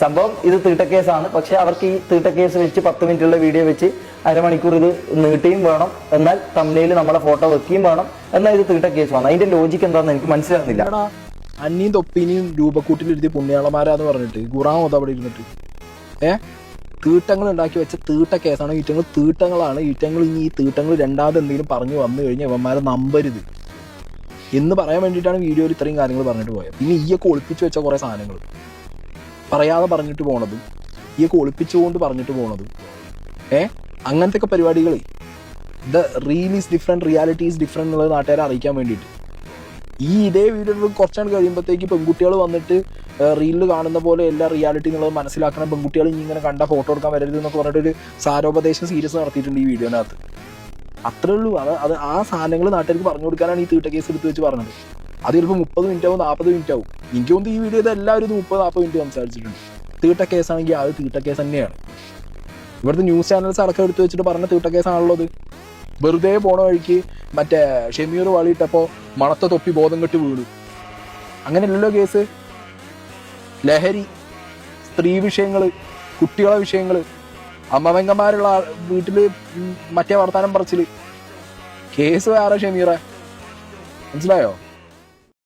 സംഭവം ഇത് തീട്ടക്കേസാണ്. പക്ഷെ അവർക്ക് ഈ തീട്ടക്കേസ് വെച്ച് 10 മിനിറ്റുള്ള വീഡിയോ വെച്ച് അരമണിക്കൂർ ഇത് നീട്ടുകയും വേണം, എന്നാൽ തമ്മിൽ നമ്മളെ ഫോട്ടോ വെക്കുകയും വേണം, എന്നാൽ ഇത് തീട്ടക്കേസാണ്. അതിന്റെ ലോജിക്ക് എന്താണെന്ന് എനിക്ക് മനസ്സിലാകുന്നില്ല. അന്നിയും തൊപ്പിനിയും രൂപക്കൂട്ടിലിരുത്തി പുണ്യാളന്മാരാന്ന് പറഞ്ഞിട്ട് ഖുറാൻ അവിടെ ഇരുന്നിട്ട് തീട്ടങ്ങൾ ഉണ്ടാക്കി വെച്ച തീട്ട കേസാണ്. ഈറ്റങ്ങൾ തീട്ടങ്ങളാണ്. ഈറ്റങ്ങൾ ഇനി ഈ തീട്ടങ്ങൾ രണ്ടാമത് എന്തെങ്കിലും പറഞ്ഞു വന്നു കഴിഞ്ഞാൽ ഇവന്മാരെ നമ്പരുത് എന്ന് പറയാൻ വേണ്ടിയിട്ടാണ് വീഡിയോയിൽ ഇത്രയും കാര്യങ്ങൾ പറഞ്ഞിട്ട് പോയത്. പിന്നെ ഈയൊക്കെ ഒളിപ്പിച്ച് വെച്ച കുറേ സാധനങ്ങൾ പറയാതെ പറഞ്ഞിട്ട് പോണതും ഈയൊക്കെ ഒളിപ്പിച്ചുകൊണ്ട് പറഞ്ഞിട്ട് പോണതും അങ്ങനത്തെ ഒക്കെ പരിപാടികൾ. The reel is different, reality is different എന്നുള്ളത് നാട്ടുകാരെ അറിയിക്കാൻ വേണ്ടിയിട്ട് ഈ ഇതേ വീഡിയോ കുറച്ചാണ് കഴിയുമ്പോഴത്തേക്ക് പെൺകുട്ടികൾ വന്നിട്ട് റീലിൽ കാണുന്ന പോലെ എല്ലാ റിയാലിറ്റി എന്നുള്ളത് മനസ്സിലാക്കണം, പെൺകുട്ടികൾ ഇങ്ങനെ കണ്ട ഫോട്ടോ എടുക്കാൻ വരരുത് എന്നൊക്കെ പറഞ്ഞിട്ടൊരു സാരോപദേശം സീരീസ് നടത്തിയിട്ടുണ്ട് ഈ വീഡിയോനകത്ത്. അത്രേ ഉള്ളൂ. അത് ആ സാധനങ്ങൾ നാട്ടുകാർക്ക് പറഞ്ഞു കൊടുക്കാനാണ് ഈ തീട്ട കേസ് എടുത്ത് വെച്ച് പറഞ്ഞത്. അത് ചിലപ്പോൾ 30 മിനിറ്റ് ആവും, 40 മിനിറ്റ് ആവും. എനിക്ക് തോന്നുന്നു ഈ വീഡിയോ എല്ലാവരും 30-40 മിനിറ്റ് സംസാരിച്ചിട്ടുണ്ട്. തീട്ട കേസാണെങ്കിൽ അത് തീട്ട കേസ് തന്നെയാണ്. ഇവിടുത്തെ ന്യൂസ് ചാനൽസ് അടക്കം എടുത്ത് വെച്ചിട്ട് പറഞ്ഞ തീട്ട കേസാണല്ലോ അത്. വെറുതെ പോണ വഴിക്ക് മറ്റേ ഷെമീർ വാളിയിട്ടപ്പോൾ മണത്ത തൊപ്പി ബോധം കെട്ട് വീണു, അങ്ങനെയല്ലല്ലോ കേസ്. ലഹരി, സ്ത്രീ വിഷയങ്ങൾ, കുട്ടികളെ വിഷയങ്ങൾ, അമ്മവെങ്കന്മാരുള്ള വീട്ടിൽ മറ്റേ വർത്താനം പറച്ചിൽ, കേസ് വേറെ ഷെമീറെ. മനസ്സിലായോ?